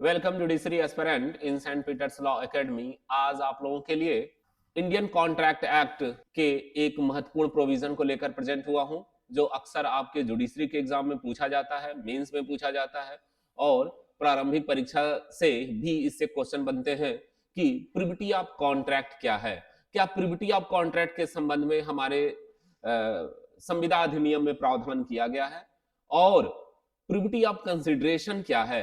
Welcome judiciary aspirant इन Saint Peters law academy. आज आप लोगों के लिए इंडियन कॉन्ट्रैक्ट एक्ट के एक महत्वपूर्ण प्रोविजन को लेकर प्रेजेंट हुआ हूं, जो अक्सर आपके जुडिशरी के एग्जाम में पूछा जाता है, मेंस में पूछा जाता है और प्रारंभिक परीक्षा से भी इससे क्वेश्चन बनते हैं कि प्रिविटी ऑफ कॉन्ट्रैक्ट क्या है। क्या प्रिविटी ऑफ कॉन्ट्रैक्ट के संबंध में हमारे संविदा अधिनियम में प्रावधान किया गया है और प्रिविटी ऑफ कंसिडरेशन क्या है,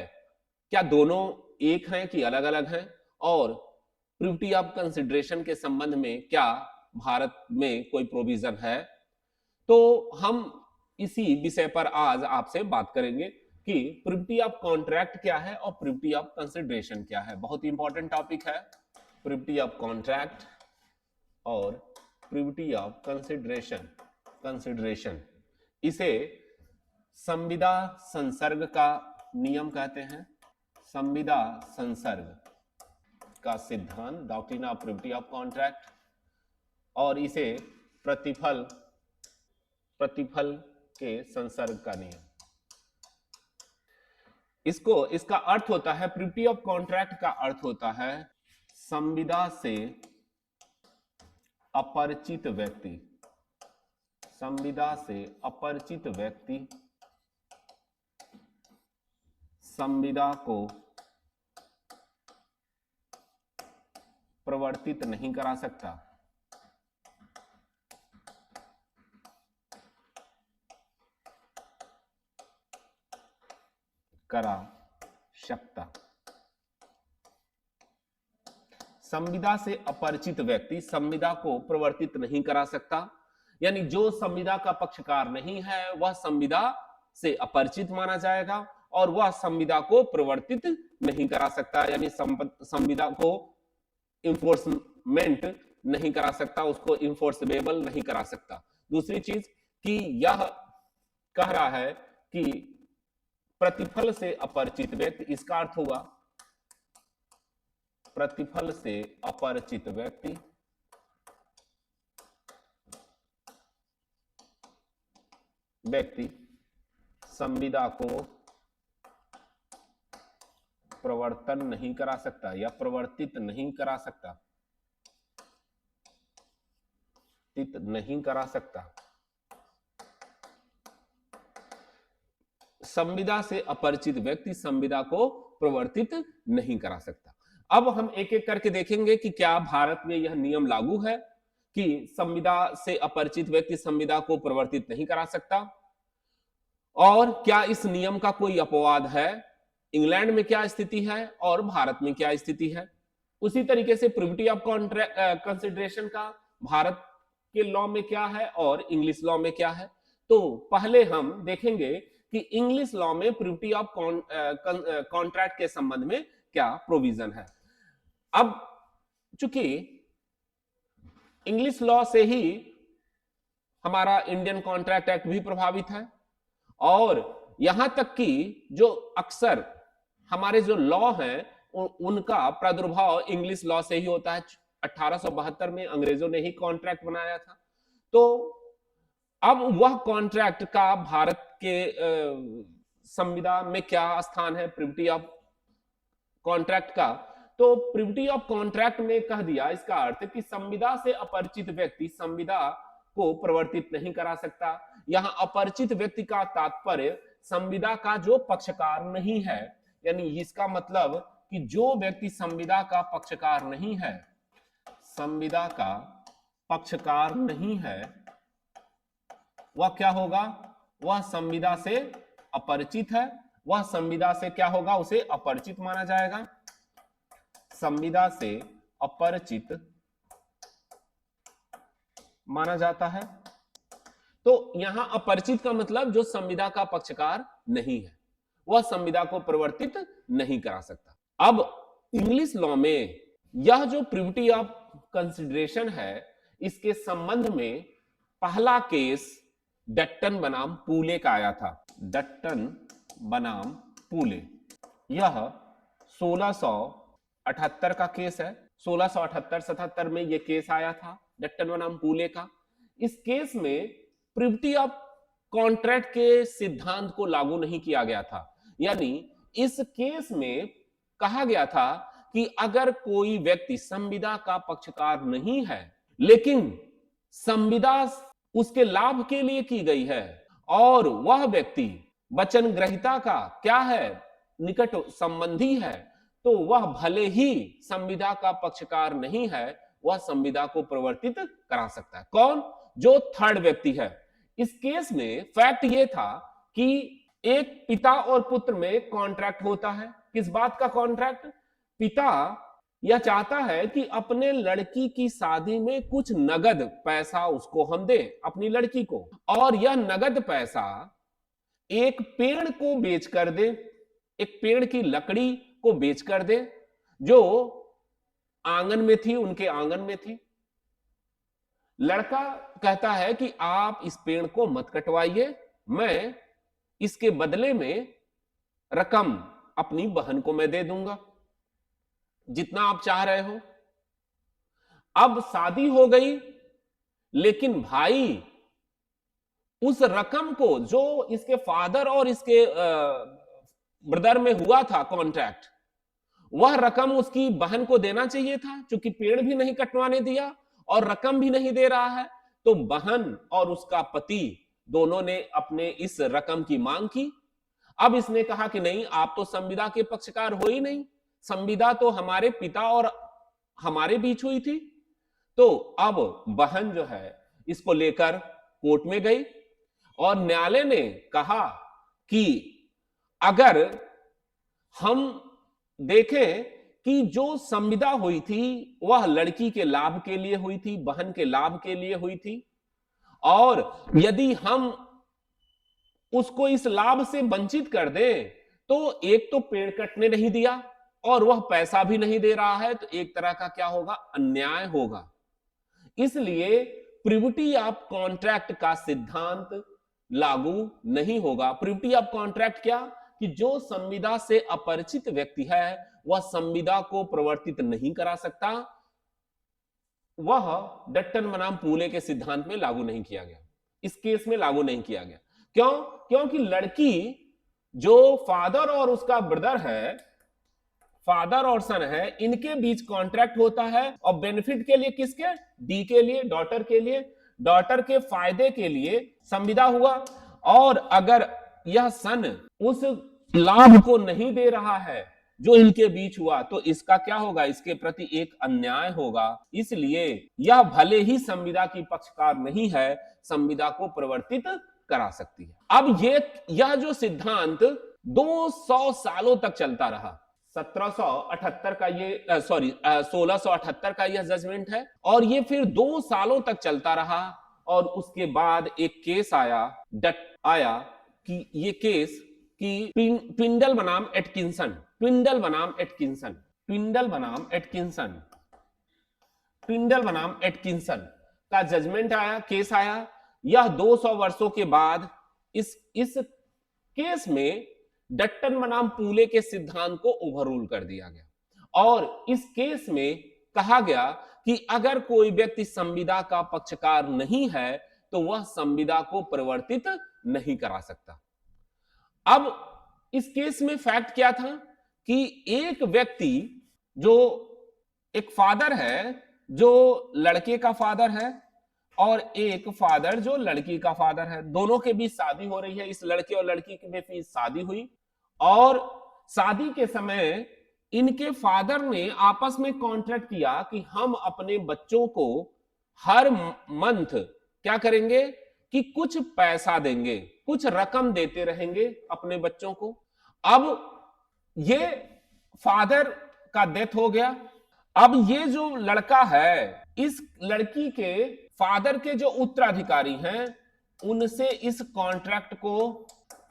क्या दोनों एक हैं कि अलग अलग हैं, और प्रिविटी ऑफ कंसिडरेशन के संबंध में क्या भारत में कोई प्रोविजन है। तो हम इसी विषय पर आज आपसे बात करेंगे कि प्रिविटी ऑफ कॉन्ट्रैक्ट क्या है और प्रिविटी ऑफ कंसिडरेशन क्या है। बहुत ही इंपॉर्टेंट टॉपिक है प्रिविटी ऑफ कॉन्ट्रैक्ट और प्रिविटी ऑफ कंसिडरेशन। कंसिडरेशन इसे संविदा संसर्ग का नियम कहते हैं। संविदा संसर्ग का सिद्धांत, doctrine of privity of contract, और इसे प्रतिफल के संसर्ग का नियम। इसका अर्थ होता है, प्रिविटी ऑफ कॉन्ट्रैक्ट का अर्थ होता है संविदा से अपरिचित व्यक्ति, संविदा से अपरिचित व्यक्ति संविदा को प्रवर्तित नहीं करा सकता। करा सकता। संविदा से अपरिचित व्यक्ति संविदा को प्रवर्तित नहीं करा सकता, यानी जो संविदा का पक्षकार नहीं है वह संविदा से अपरिचित माना जाएगा और वह संविदा को प्रवर्तित नहीं करा सकता, यानी संविदा को इन्फोर्समेंट नहीं करा सकता, उसको इन्फोर्सेबल नहीं करा सकता। दूसरी चीज कि यह कह रहा है कि प्रतिफल से अपरिचित व्यक्ति, इसका अर्थ होगा प्रतिफल से अपरिचित व्यक्ति संविदा को प्रवर्तन नहीं करा सकता या प्रवर्तित नहीं करा सकता, नहीं करा सकता। संविदा से अपरिचित व्यक्ति संविदा को प्रवर्तित नहीं करा सकता। अब हम एक एक करके देखेंगे कि क्या भारत में यह नियम लागू है कि संविदा से अपरिचित व्यक्ति संविदा को प्रवर्तित नहीं करा सकता, और क्या इस नियम का कोई अपवाद है, इंग्लैंड में क्या स्थिति है और भारत में क्या स्थिति है। उसी तरीके से प्रिविटी ऑफ कंसिडरेशन का भारत के लॉ में क्या है और इंग्लिश लॉ में क्या है। तो पहले हम देखेंगे कि इंग्लिश लॉ में प्रिविटी ऑफ कॉन्ट्रैक्ट के संबंध में क्या प्रोविजन है। अब चूंकि इंग्लिश लॉ से ही हमारा इंडियन कॉन्ट्रैक्ट एक्ट भी प्रभावित है, और यहां तक कि जो अक्सर हमारे जो लॉ हैं उनका प्रादुर्भाव इंग्लिश लॉ से ही होता है। 1872 में अंग्रेजों ने ही कॉन्ट्रैक्ट बनाया था। तो अब वह कॉन्ट्रैक्ट का भारत के संविदा में क्या स्थान है प्रिविटी ऑफ कॉन्ट्रैक्ट का। तो प्रिविटी ऑफ कॉन्ट्रैक्ट में कह दिया, इसका अर्थ कि संविदा से अपरिचित व्यक्ति संविदा को प्रवर्तित नहीं करा सकता। यहां अपरिचित व्यक्ति का तात्पर्य संविदा का जो पक्षकार नहीं है, यानी इसका मतलब कि जो व्यक्ति संविदा का पक्षकार नहीं है, संविदा का पक्षकार नहीं है, वह क्या होगा, वह संविदा से अपरिचित है। वह संविदा से क्या होगा, उसे अपरिचित माना जाएगा। संविदा से अपरिचित माना जाता है। तो यहां अपरिचित का मतलब जो संविदा का पक्षकार नहीं है, वह संविदा को प्रवर्तित नहीं करा सकता। अब इंग्लिश लॉ में यह जो प्रिविटी ऑफ कंसिडरेशन है, इसके संबंध में पहला केस डट्टन बनाम पूले का आया था। डट्टन बनाम पूले, यह 1678 का केस है। 1678-77 में यह केस आया था डट्टन बनाम पूले का। इस केस में प्रिविटी ऑफ कॉन्ट्रैक्ट के सिद्धांत को लागू नहीं किया गया था, यानी इस केस में कहा गया था कि अगर कोई व्यक्ति संविदा का पक्षकार नहीं है, लेकिन संविदा उसके लाभ के लिए की गई है और वह व्यक्ति वचन ग्रहीता का क्या है, निकट संबंधी है, तो वह भले ही संविदा का पक्षकार नहीं है, वह संविदा को प्रवर्तित करा सकता है। कौन? जो थर्ड व्यक्ति है। इस केस में फैक्ट यह था कि एक पिता और पुत्र में कॉन्ट्रैक्ट होता है। किस बात का कॉन्ट्रैक्ट? पिता यह चाहता है कि अपने लड़की की शादी में कुछ नगद पैसा उसको हम दे, अपनी लड़की को, और यह नगद पैसा एक पेड़ को बेच कर दे, एक पेड़ की लकड़ी को बेच कर दे जो आंगन में थी, उनके आंगन में थी। लड़का कहता है कि आप इस पेड़ को मत कटवाइए, मैं इसके बदले में रकम अपनी बहन को मैं दे दूंगा, जितना आप चाह रहे हो। अब शादी हो गई, लेकिन भाई उस रकम को जो इसके फादर और इसके ब्रदर में हुआ था कॉन्ट्रैक्ट, वह रकम उसकी बहन को देना चाहिए था। क्योंकि पेड़ भी नहीं कटवाने दिया और रकम भी नहीं दे रहा है, तो बहन और उसका पति दोनों ने अपने इस रकम की मांग की। अब इसने कहा कि नहीं, आप तो संविदा के पक्षकार हो ही नहीं, संविदा तो हमारे पिता और हमारे बीच हुई थी। तो अब बहन जो है इसको लेकर कोर्ट में गई और न्यायालय ने कहा कि अगर हम देखें कि जो संविदा हुई थी वह लड़की के लाभ के लिए हुई थी, बहन के लाभ के लिए हुई थी, और यदि हम उसको इस लाभ से वंचित कर दें तो एक तो पेड़ कटने नहीं दिया और वह पैसा भी नहीं दे रहा है, तो एक तरह का क्या होगा, अन्याय होगा। इसलिए प्रिविटी ऑफ कॉन्ट्रैक्ट का सिद्धांत लागू नहीं होगा। प्रिविटी ऑफ कॉन्ट्रैक्ट क्या? कि जो संविदा से अपरिचित व्यक्ति है वह संविदा को प्रवर्तित नहीं करा सकता। वह डट्टन बनाम पूले के सिद्धांत में लागू नहीं किया गया, इस केस में लागू नहीं किया गया। क्यों? क्योंकि लड़की जो फादर और उसका ब्रदर है, फादर और सन है, इनके बीच कॉन्ट्रैक्ट होता है और बेनिफिट के लिए किसके? डी के लिए, डॉटर के लिए, डॉटर के फायदे के लिए संविदा हुआ। और अगर यह सन उस लाभ को नहीं दे रहा है जो इनके बीच हुआ, तो इसका क्या होगा? इसके प्रति एक अन्याय होगा। इसलिए यह भले ही संविदा की पक्षकार नहीं है, संविदा को प्रवर्तित करा सकती है। अब यह जो सिद्धांत 200 सालों तक चलता रहा। 1778 का ये 1678 का यह जजमेंट है, और ये फिर 2 सालों तक चलता रहा। और उसके बाद एक केस आया कि ये केस कि ट्विंडल बनाम एटकिंसन, ट्विंडल बनाम एटकिंसन, ट्विंडल बनाम एटकिंसन, ट्विंडल बनाम एटकिंसन का जजमेंट आया, केस आया। यह 200 वर्षों के बाद इस केस में डट्टन बनाम पूले के सिद्धांत को ओवररूल कर दिया गया। और इस केस में कहा गया कि अगर कोई व्यक्ति संविदा का पक्षकार नहीं है तो वह संविदा को परिवर्तित नहीं करा सकता। अब इस केस में फैक्ट क्या था कि एक व्यक्ति जो एक फादर है जो लड़के का फादर है और एक फादर जो लड़की का फादर है, दोनों के बीच शादी हो रही है। इस लड़के और लड़की के बीच शादी हुई और शादी के समय इनके फादर ने आपस में कॉन्ट्रैक्ट किया कि हम अपने बच्चों को हर मंथ क्या करेंगे कि कुछ पैसा देंगे, कुछ रकम देते रहेंगे अपने बच्चों को। अब ये फादर का डेथ हो गया। अब ये जो लड़का है, इस लड़की के फादर के जो उत्तराधिकारी हैं उनसे इस कॉन्ट्रैक्ट को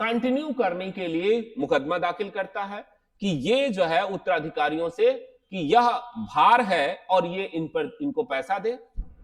कंटिन्यू करने के लिए मुकदमा दाखिल करता है कि ये जो है उत्तराधिकारियों से कि यह भार है और ये इनको पैसा दे।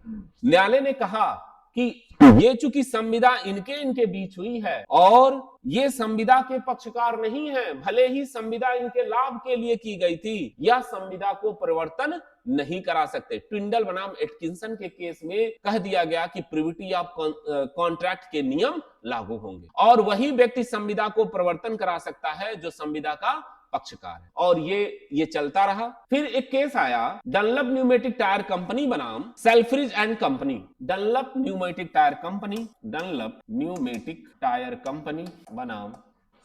न्यायालय ने कहा कि ये चूंकि संविदा इनके बीच हुई है और ये संविदा के पक्षकार नहीं है, भले ही संविदा इनके लाभ के लिए की गई थी, यह संविदा को परिवर्तन नहीं करा सकते। ट्विंडल बनाम एटकिंसन के केस में कह दिया गया कि प्रिविटी ऑफ कॉन्ट्रैक्ट के नियम लागू होंगे और वही व्यक्ति संविदा को परिवर्तन करा सकता है जो संविदा का पक्षकार है। और ये चलता रहा। फिर एक केस आया डनलप न्यूमेटिक टायर कंपनी बनाम Selfridge and company. Dunlop pneumatic tyre company, Dunlop pneumatic tyre company बनाम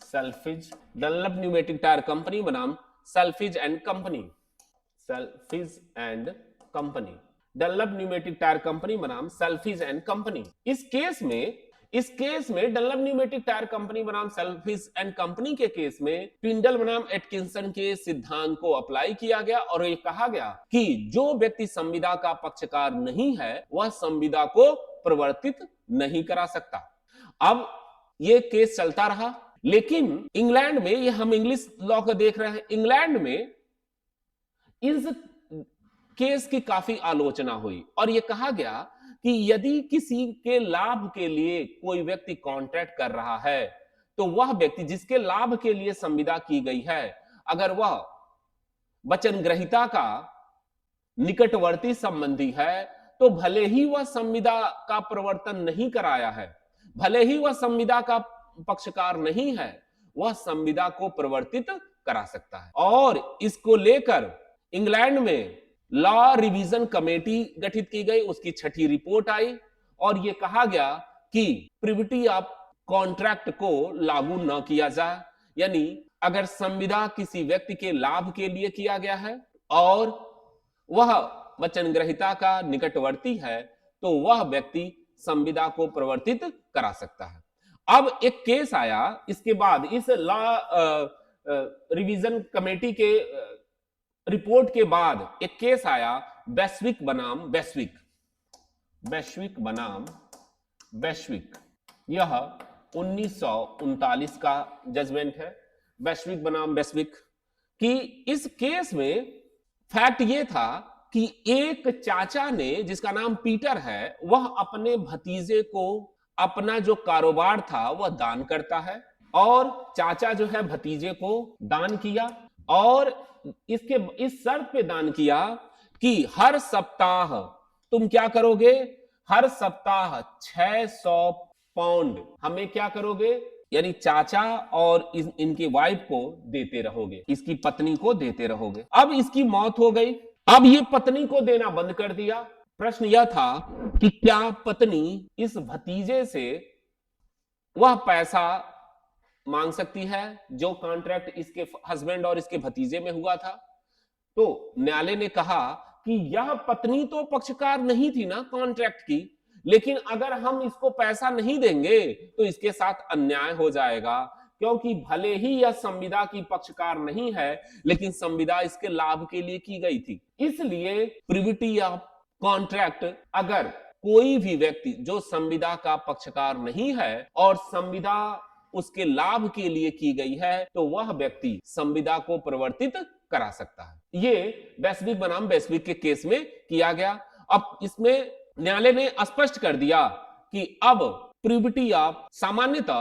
Selfridge, Dunlop pneumatic tyre company बनाम Selfridge and company, Selfridge and company, Dunlop pneumatic tyre company बनाम Selfridge and company. इस case में Dunlop pneumatic tyre company बनाम Selfridge and company के case में Tindall बनाम Atkinson के सिद्धांत को अप्लाई किया गया और ये कहा गया कि जो व्यक्ति संविदा का पक्षकार नहीं है वह संविदा को प्रवर्तित नहीं करा सकता। अब ये केस चलता रहा, लेकिन इंग्लैंड में, ये हम इंग्लिश लॉ को देख रहे हैं, इंग्लैंड में इस केस की काफी आलोचना हुई और यह कहा गया कि यदि किसी के लाभ के लिए कोई व्यक्ति कॉन्ट्रैक्ट कर रहा है तो वह व्यक्ति जिसके लाभ के लिए संविदा की गई है, अगर वह वचन ग्रहीता का निकटवर्ती संबंधी है तो भले ही वह संविदा का प्रवर्तन नहीं कराया है, भले ही वह संविदा का पक्षकार नहीं है, वह संविदा को प्रवर्तित करा सकता है। और इसको लेकर इंग्लैंड में लॉ रिवीजन कमेटी गठित की गई, उसकी 6ठी रिपोर्ट आई और यह कहा गया कि प्रिविटी ऑफ कॉन्ट्रैक्ट को लागू न किया जाए। यानी अगर संविदा किसी व्यक्ति के लाभ के लिए किया गया है और वह वचन ग्रहीता का निकटवर्ती है तो वह व्यक्ति संविदा को प्रवर्तित करा सकता है। अब एक केस आया इसके बाद, इस लॉ रिवीजन कमेटी के रिपोर्ट के बाद एक केस आया वैश्विक बनाम वैश्विक, वैश्विक बनाम वैश्विक। यह 1939 का जजमेंट है, वैश्विक बनाम वैश्विक। कि इस केस में फैक्ट यह था कि एक चाचा ने, जिसका नाम पीटर है, वह अपने भतीजे को अपना जो कारोबार था वह दान करता है और चाचा जो है भतीजे को दान किया और इस शर्त पे दान किया कि हर सप्ताह तुम क्या करोगे, हर सप्ताह 600 पाउंड हमें क्या करोगे, यानी चाचा और इनकी वाइफ को देते रहोगे, इसकी पत्नी को देते रहोगे। अब इसकी मौत हो गई, अब ये पत्नी को देना बंद कर दिया। प्रश्न यह था कि क्या पत्नी इस भतीजे से वह पैसा मांग सकती है जो कॉन्ट्रैक्ट इसके हस्बैंड और इसके भतीजे में हुआ था। तो न्यायालय ने कहा कि यह पत्नी तो पक्षकार नहीं थी ना कॉन्ट्रैक्ट की, लेकिन अगर हम इसको पैसा नहीं देंगे तो इसके साथ अन्याय हो जाएगा, क्योंकि भले ही यह संविदा की पक्षकार नहीं है लेकिन संविदा इसके लाभ के लिए की गई थी। इसलिए प्रिविटी ऑफ कॉन्ट्रैक्ट, अगर कोई भी व्यक्ति जो संविदा का पक्षकार नहीं है और संविदा उसके लाभ के लिए की गई है तो वह व्यक्ति संविदा को प्रवर्तित करा सकता है। ये वैश्विक बनाम वैश्विक के केस में किया गया। अब इसमें न्यायालय ने स्पष्ट कर दिया कि अब प्रिविटी ऑफ, सामान्यतः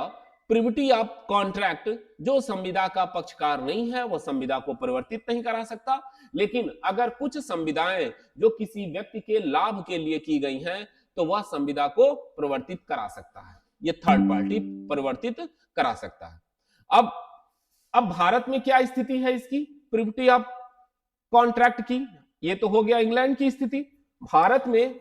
प्रिविटी ऑफ कॉन्ट्रैक्ट जो संविदा का पक्षकार नहीं है वह संविदा को परिवर्तित नहीं करा सकता, लेकिन अगर कुछ संविदाएं जो किसी व्यक्ति के लाभ के लिए की गई हैं तो वह संविदा को परिवर्तित करा सकता है, ये थर्ड पार्टी परिवर्तित करा सकता है। अब भारत में क्या स्थिति है इसकी प्रिविटी ऑफ कॉन्ट्रैक्ट की? ये तो हो गया इंग्लैंड की स्थिति। भारत में,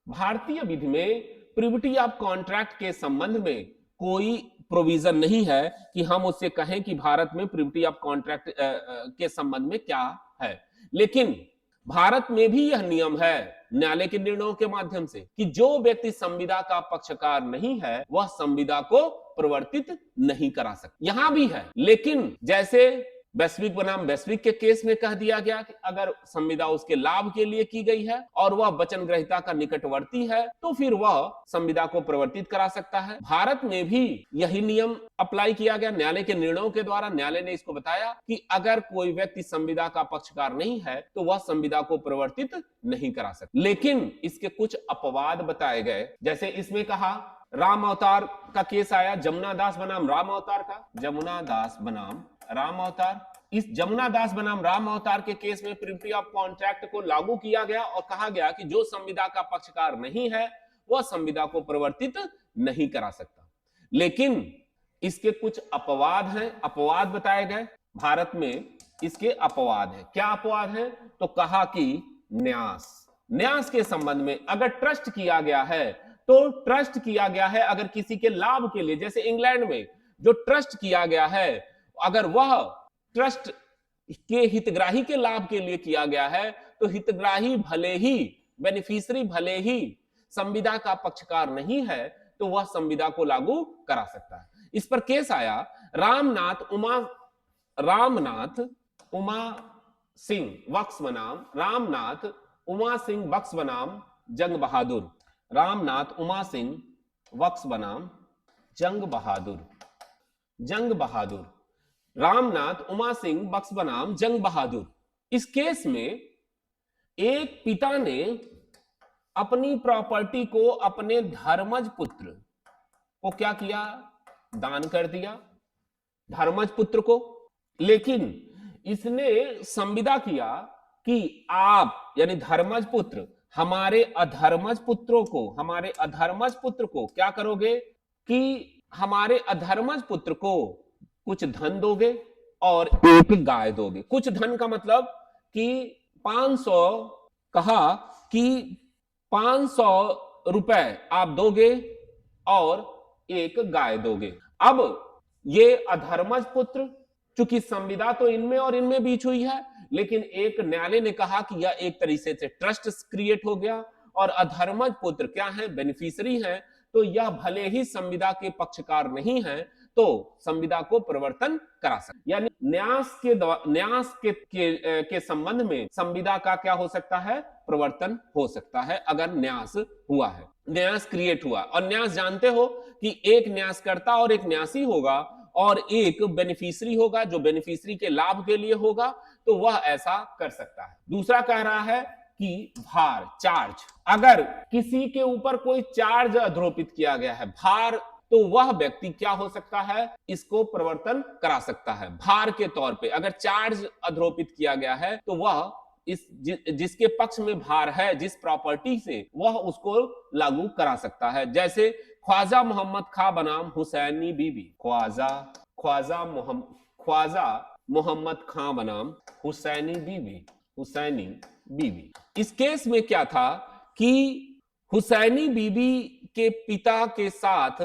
भारतीय विधि में प्रिविटी ऑफ कॉन्ट्रैक्ट के संबंध में कोई प्रोविजन नहीं है कि हम उससे कहें कि भारत में प्रिविटी ऑफ कॉन्ट्रैक्ट के संबंध में क्या है, लेकिन भारत में भी यह नियम है न्यायालय के निर्णयों के माध्यम से कि जो व्यक्ति संविदा का पक्षकार नहीं है वह संविदा को प्रवर्तित नहीं करा सकता। यहां भी है, लेकिन जैसे वैश्विक बनाम वैश्विक के केस में कह दिया गया कि अगर संविदा उसके लाभ के लिए की गई है और वह वचन ग्रहीता का निकटवर्ती है तो फिर वह संविदा को प्रवर्तित करा सकता है। भारत में भी यही नियम अप्लाई किया गया न्यायालय के निर्णयों के द्वारा। न्यायालय ने इसको बताया कि अगर कोई व्यक्ति संविदा का पक्षकार नहीं है तो वह संविदा को प्रवर्तित नहीं करा सकता। लेकिन इसके कुछ अपवाद बताए गए, जैसे इसमें कहा राम अवतार का केस आया, जमुना दास बनाम राम अवतार का, जमुना दास बनाम राम अवतार। इस जमुना दास बनाम राम अवतार के केस में प्रिविटी ऑफ कॉन्ट्रैक्ट को लागू किया गया और कहा गया कि जो संविदा का पक्षकार नहीं है वह संविदा को प्रवर्तित नहीं करा सकता। लेकिन इसके कुछ अपवाद हैं, अपवाद बताए गए। भारत में इसके अपवाद है। क्या अपवाद है? तो कहा कि न्यास के संबंध में अगर ट्रस्ट किया गया है तो ट्रस्ट किया गया है अगर किसी के लाभ के लिए, जैसे इंग्लैंड में जो ट्रस्ट किया गया है अगर वह ट्रस्ट के हितग्राही के लाभ के लिए किया गया है तो हितग्राही भले ही, बेनिफिशियरी भले ही संविदा का पक्षकार नहीं है तो वह संविदा को लागू करा सकता है। इस पर केस आया रामनाथ उमा सिंह बख्श बनाम रामनाथ उमा सिंह बख्श बनाम जंग बहादुर। रामनाथ उमा सिंह बख्श बनाम जंग बहादुर। रामनाथ उमा सिंह बख्श बनाम जंग बहादुर। इस केस में एक पिता ने अपनी प्रॉपर्टी को अपने धर्मज पुत्र को क्या किया? दान कर दिया, धर्मज पुत्र को। लेकिन इसने संविदा किया कि आप यानी धर्मज पुत्र हमारे अधर्मज पुत्र को क्या करोगे कि हमारे अधर्मज पुत्र को कुछ धन दोगे और एक गाय दोगे। कुछ धन का मतलब कि 500, कहा कि 500 रुपए आप दोगे और एक गाय दोगे। अब ये अधर्मज पुत्र, चूंकि संविदा तो इनमें और इनमें बीच हुई है, लेकिन एक न्यायालय ने कहा कि यह एक तरीके से ट्रस्ट क्रिएट हो गया और अधर्मज पुत्र क्या है? बेनिफिशियरी है, तो यह भले ही संविदा के पक्षकार नहीं है तो संविदा को परिवर्तन करा सकते। यानी न्यास के संबंध में संविदा का क्या हो सकता है? परिवर्तन हो सकता है अगर न्यास हुआ है, न्यास क्रिएट हुआ। और न्यास जानते हो कि एक न्यासकर्ता और एक न्यासी होगा और एक बेनिफिशियरी होगा जो बेनिफिशियरी के लाभ के लिए होगा, तो वह ऐसा कर सकता है। दूसरा कह रहा है कि भार, चार्ज, अगर किसी के ऊपर कोई चार्ज आरोपित किया गया है, भार, तो वह व्यक्ति क्या हो सकता है? इसको परिवर्तन करा सकता है। भार के तौर पे अगर चार्ज आरोपित किया गया है तो वह जिसके पक्ष में भार है, जिस प्रॉपर्टी से, वह उसको लागू करा सकता है। जैसे ख्वाजा मोहम्मद खां बनाम हुसैनी बीबी, ख्वाजा मोहम्मद खां बनाम हुसैनी बीबी। इस केस में क्या था कि हुसैनी बीबी के पिता के साथ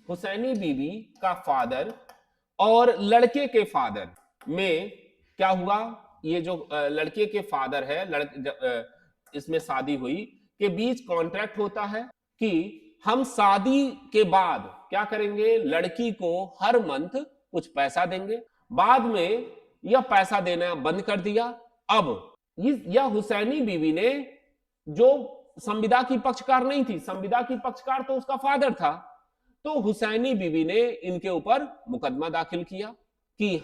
हुसैनी बीबी का फादर और लड़के के फादर में क्या हुआ? ये जो लड़के के फादर है, इसमें शादी हुई के बीच कॉन्ट्रैक्ट होता है कि हम शादी के बाद क्या करेंगे? लड़की को हर मंथ कुछ पैसा देंगे। बाद में यह पैसा देना बंद कर दिया। अब यह हुसैनी बीवी ने, जो संविदा की पक्षकार नहीं थी, संविदा की पक्षकार तो उसका फादर था, तो हुसैनी बीवी ने इनके ऊपर मुकदमा दाखिल किया कि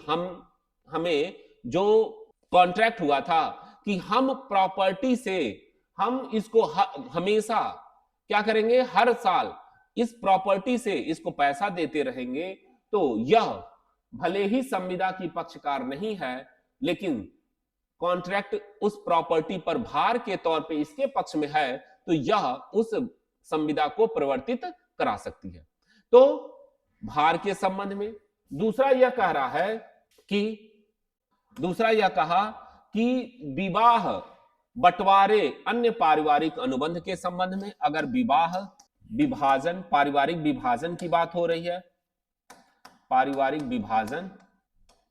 हमें जो कॉन्ट्रैक्ट हुआ था कि हम प्रॉपर्टी से हम इसको हमेशा क्या करेंगे? हर साल इस प्रॉपर्टी से इसको पैसा देते रहेंगे, तो यह भले ही संविदा की पक्षकार नहीं है, लेकिन कॉन्ट्रैक्ट उस प्रॉपर्टी पर भार के तौर पे इसके पक्ष में है, तो यह उस संविदा को परिवर्तित करा सकती है। तो भार के संबंध में दूसरा यह कहा कि विवाह, बंटवारे, अन्य पारिवारिक अनुबंध के संबंध में, अगर विवाह, विभाजन, पारिवारिक विभाजन की बात हो रही है, पारिवारिक विभाजन,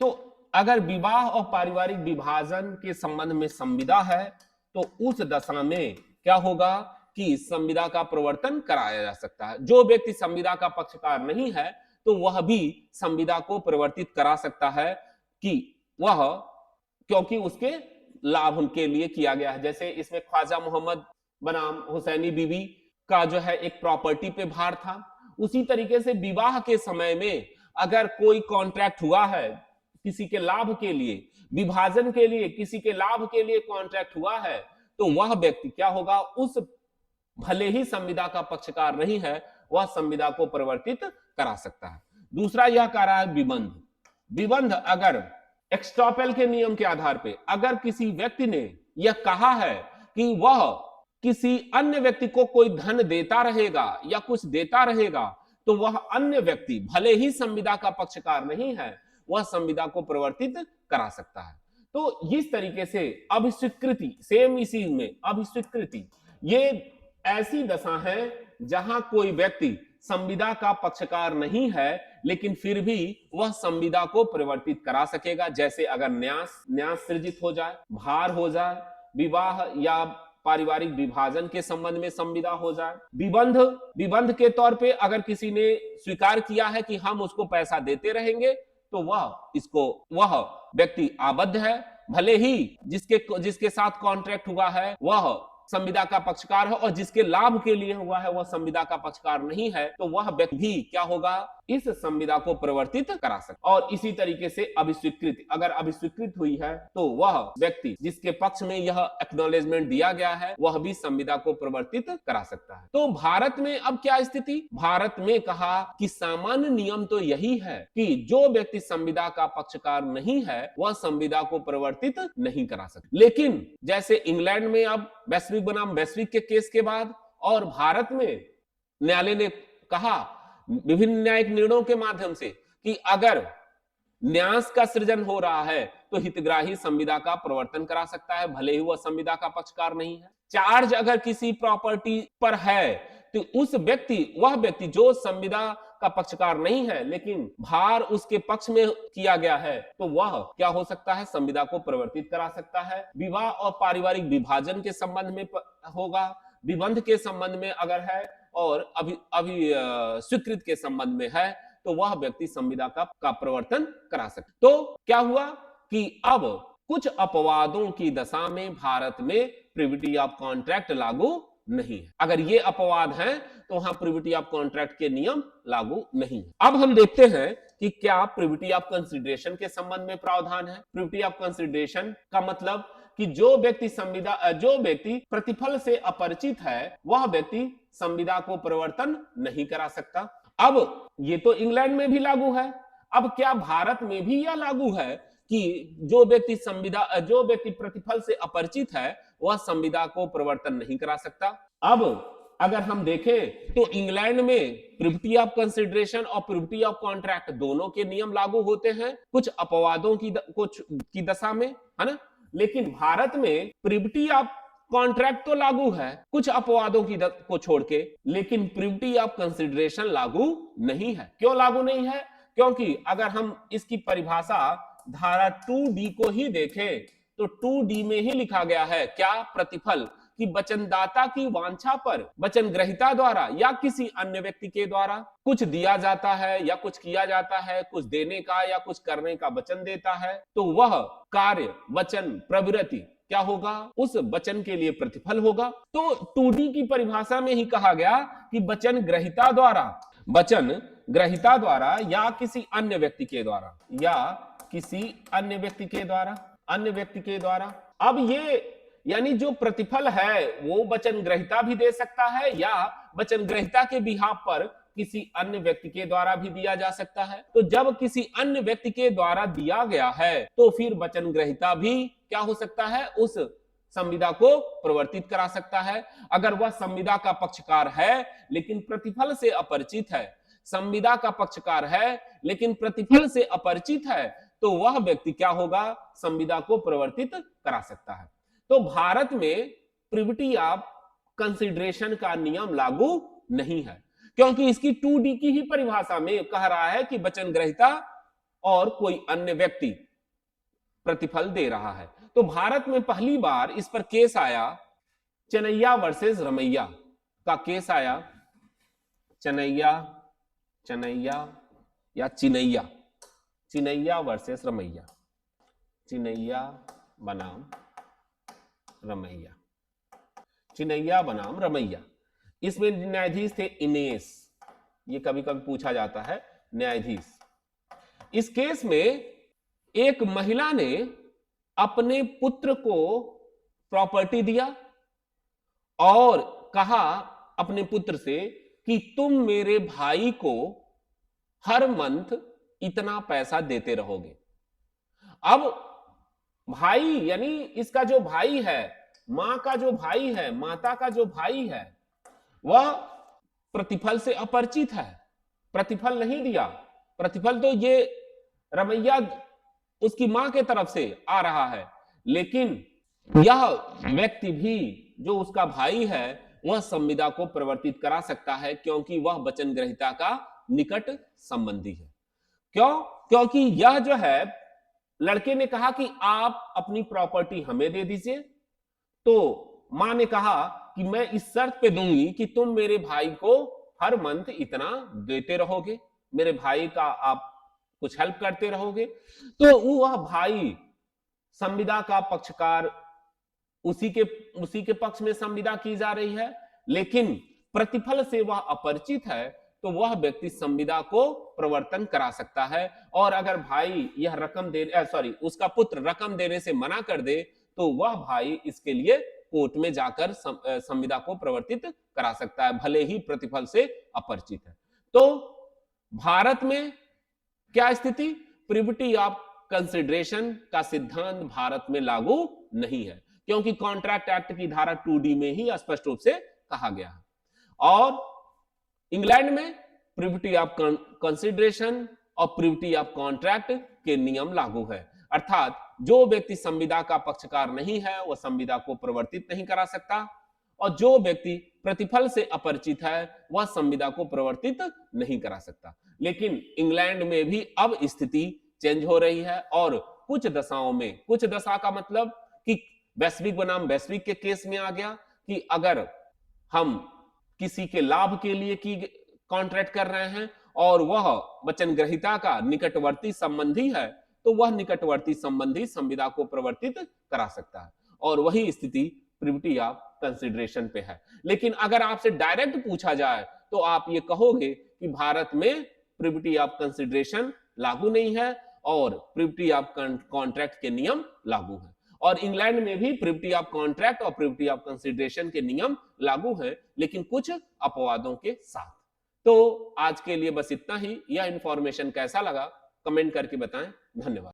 तो अगर विवाह और पारिवारिक विभाजन के संबंध में संविदा है तो उस दशा में क्या होगा कि संविदा का परिवर्तन कराया जा सकता है। जो व्यक्ति संविदा का पक्षकार नहीं है तो वह भी संविदा को परिवर्तित करा सकता है कि वह, क्योंकि उसके लाभ उनके लिए किया गया है। जैसे इसमें ख्वाजा मोहम्मद बनाम हुसैनी बीबी का जो है एक प्रॉपर्टी पे भार था, उसी तरीके से विवाह के समय में अगर कोई कॉन्ट्रैक्ट हुआ है किसी के लाभ के लिए, विभाजन के लिए किसी के लाभ के लिए कॉन्ट्रैक्ट हुआ है, तो वह व्यक्ति क्या होगा? उस भले ही संविदा का पक्षकार नहीं है, वह संविदा को परिवर्तित करा सकता है। दूसरा यह कह रहा है विबंध, अगर एक्स्टॉपेल के नियम के आधार पे अगर किसी व्यक्ति ने यह कहा है कि वह किसी अन्य व्यक्ति को कोई धन देता रहेगा या कुछ देता रहेगा, तो वह अन्य व्यक्ति भले ही संविदा का पक्षकार नहीं है, वह संविदा को परिवर्तित करा सकता है। तो इस तरीके से अभिस्वीकृति, सेम इसी में अभिस्वीकृति, ये ऐसी दशा है जहां कोई व्यक्ति संविदा का पक्षकार नहीं है लेकिन फिर भी वह संविदा को परिवर्तित करा सकेगा। जैसे अगर न्यास सृजित हो जाए, भार हो जाए, विवाह या पारिवारिक विभाजन के संबंध में संविदा हो जाए, विबंध के तौर पे अगर किसी ने स्वीकार किया है कि हम उसको पैसा देते रहेंगे तो वह व्यक्ति आबद्ध है, भले ही जिसके साथ कॉन्ट्रैक्ट हुआ है वह संविदा का पक्षकार है और जिसके लाभ के लिए हुआ है वह संविदा का पक्षकार नहीं है, तो वह व्यक्ति भी क्या होगा, इस संविदा को परिवर्तित करा सकता। और इसी तरीके से अभिस्वीकृति, अगर अभिस्वीकृत हुई है तो वह व्यक्ति जिसके पक्ष में यह एक्नॉलेजमेंट दिया गया है वह भी संविदा को परिवर्तित करा सकता है। तो भारत में अब क्या स्थिति, भारत में कहा कि सामान्य नियम तो यही है कि जो व्यक्ति संविदा का पक्षकार नहीं है वह संविदा को परिवर्तित नहीं करा सकता। लेकिन जैसे इंग्लैंड में अब वैश्विक बनाम वैश्विक के केस के बाद और भारत में न्यायालय ने कहा विभिन्न न्यायिक निर्णयों के माध्यम से कि अगर न्यास का सृजन हो रहा है तो हितग्राही संविदा का प्रवर्तन करा सकता है, भले ही वह संविदा का पक्षकार नहीं है। चार्ज अगर किसी प्रॉपर्टी पर है तो वह व्यक्ति जो संविदा का पक्षकार नहीं है लेकिन भार उसके पक्ष में किया गया है तो वह क्या हो सकता है, संविदा को परिवर्तित करा सकता है। विवाह और पारिवारिक विभाजन के संबंध में होगा, विबंध के संबंध में अगर है और अभी स्वीकृत के संबंध में है तो वह व्यक्ति संविदा का प्रवर्तन करा सकता। तो क्या हुआ कि अब कुछ अपवादों की दशा में भारत में प्रिविटी ऑफ कॉन्ट्रैक्ट लागू नहीं है। अगर ये अपवाद हैं तो वहां प्रिविटी ऑफ कॉन्ट्रैक्ट के नियम लागू नहीं है। अब हम देखते हैं कि क्या प्रिविटी ऑफ कंसिडरेशन के संबंध में प्रावधान है। प्रिविटी ऑफ कंसिडरेशन का मतलब कि जो व्यक्ति प्रतिफल से अपरिचित है वह व्यक्ति संविदा को परिवर्तन नहीं करा सकता। अब ये तो इंग्लैंड में भी लागू है, अब क्या भारत में भी यह लागू है कि जो व्यक्ति प्रतिफल से अपरिचित है वह संविदा को परिवर्तन नहीं करा सकता। अब अगर हम देखें तो इंग्लैंड में प्रिविटी ऑफ कंसिडरेशन और प्रिविटी ऑफ कॉन्ट्रैक्ट दोनों के नियम लागू होते हैं कुछ अपवादों की दशा में, है ना। लेकिन भारत में प्रिविटी ऑफ कॉन्ट्रैक्ट तो लागू है कुछ अपवादों को छोड़ के, लेकिन प्रिविटी ऑफ कंसिडरेशन लागू नहीं है। क्यों लागू नहीं है? क्योंकि अगर हम इसकी परिभाषा धारा 2D को ही देखें तो 2D में ही लिखा गया है क्या, प्रतिफल कि वचनदाता की वांछा पर वचन ग्रहीता द्वारा या किसी अन्य व्यक्ति के द्वारा कुछ दिया जाता है या कुछ किया जाता है, कुछ देने का या कुछ करने का वचन देता है तो वह कार्य वचन प्रवृत्ति क्या होगा, उस वचन के लिए प्रतिफल होगा। तो 2D की परिभाषा में ही कहा गया कि वचन ग्रहीता द्वारा या किसी अन्य व्यक्ति के द्वारा अब ये यानी जो प्रतिफल है वो वचन ग्रहीता भी दे सकता है या वचन ग्रहीता के बिहाफ पर किसी अन्य व्यक्ति के द्वारा भी दिया जा सकता है। तो जब किसी अन्य व्यक्ति के द्वारा दिया गया है तो फिर वचन ग्रहीता भी क्या हो सकता है, उस संविदा को परिवर्तित करा सकता है। अगर वह संविदा का पक्षकार है लेकिन प्रतिफल से अपरिचित है, संविदा का पक्षकार है लेकिन प्रतिफल से अपरिचित है, तो वह व्यक्ति क्या होगा, संविदा को परिवर्तित करा सकता है। तो भारत में प्रिविटी ऑफ कंसिडरेशन का नियम लागू नहीं है क्योंकि इसकी 2D की ही परिभाषा में कह रहा है कि वचन ग्रहीता और कोई अन्य व्यक्ति प्रतिफल दे रहा है। तो भारत में पहली बार इस पर केस आया, चनैया वर्सेस रमैया का केस आया। चिनैया वर्सेस रमैया, चिनैया बनाम रमैया। इसमें न्यायाधीश थे इनेस, ये कभी कभी पूछा जाता है न्यायाधीश। इस केस में एक महिला ने अपने पुत्र को प्रॉपर्टी दिया और कहा अपने पुत्र से कि तुम मेरे भाई को हर मंथ इतना पैसा देते रहोगे। अब भाई यानी इसका जो भाई है, मां का जो भाई है, माता का जो भाई है, वह प्रतिफल से अपरिचित है, प्रतिफल नहीं दिया। प्रतिफल तो ये रमैया उसकी मां के तरफ से आ रहा है, लेकिन यह व्यक्ति भी जो उसका भाई है वह संविदा को परिवर्तित करा सकता है, क्योंकि वह वचन ग्रहीता का निकट संबंधी है। क्यों? क्योंकि यह जो है, लड़के ने कहा कि आप अपनी प्रॉपर्टी हमें दे दीजिए, तो मां ने कहा कि मैं इस शर्त पे दूंगी कि तुम मेरे भाई को हर मंथ इतना देते रहोगे, मेरे भाई का आप कुछ हेल्प करते रहोगे। तो वह भाई संविदा का पक्षकार, उसी के पक्ष में संविदा की जा रही है, लेकिन प्रतिफल से वह अपरिचित है, तो वह व्यक्ति संविदा को प्रवर्तन करा सकता है। और अगर भाई यह रकम दे उसका पुत्र रकम देने से मना कर दे, तो वह भाई इसके लिए कोर्ट में जाकर संविदा को प्रवर्तित करा सकता है, भले ही प्रतिफल से अपरिचित है। तो भारत में क्या स्थिति? प्रिविटी ऑफ कंसिडरेशन का सिद्धांत भारत में लागू नहीं है, क्योंकि कॉन्ट्रैक्ट एक्ट की धारा 2D में ही स्पष्ट रूप से कहा गया है। और इंग्लैंड में प्रिविटी ऑफ कंसिडरेशन और प्रिविटी ऑफ कॉन्ट्रैक्ट के नियम लागू है, अर्थात जो व्यक्ति संविदा का पक्षकार नहीं है वह संविदा को प्रवर्तित नहीं करा सकता, और जो व्यक्ति प्रतिफल से अपरिचित है वह संविदा को प्रवर्तित नहीं करा सकता। लेकिन इंग्लैंड में भी अब स्थिति चेंज हो रही है, और कुछ दशाओं में, कुछ दशा का मतलब कि वैश्विक बनाम वैश्विक के केस में आ गया कि अगर हम किसी के लाभ के लिए की कॉन्ट्रैक्ट कर रहे हैं और वह वचन ग्रहीता का निकटवर्ती संबंधी है, तो वह निकटवर्ती संबंधी संविदा को प्रवर्तित करा सकता है, और वही स्थिति प्रिविटी ऑफ कंसिडरेशन पे है। लेकिन अगर आपसे डायरेक्ट पूछा जाए तो आप ये कहोगे कि भारत में प्रिविटी ऑफ कंसिडरेशन लागू नहीं है और प्रिविटी ऑफ कॉन्ट्रैक्ट के नियम लागू है। और इंग्लैंड में भी प्रिविटी ऑफ कॉन्ट्रैक्ट और प्रिविटी ऑफ कंसिडरेशन के नियम लागू है, लेकिन कुछ अपवादों के साथ। तो आज के लिए बस इतना ही। यह इंफॉर्मेशन कैसा लगा कमेंट करके बताएं। धन्यवाद।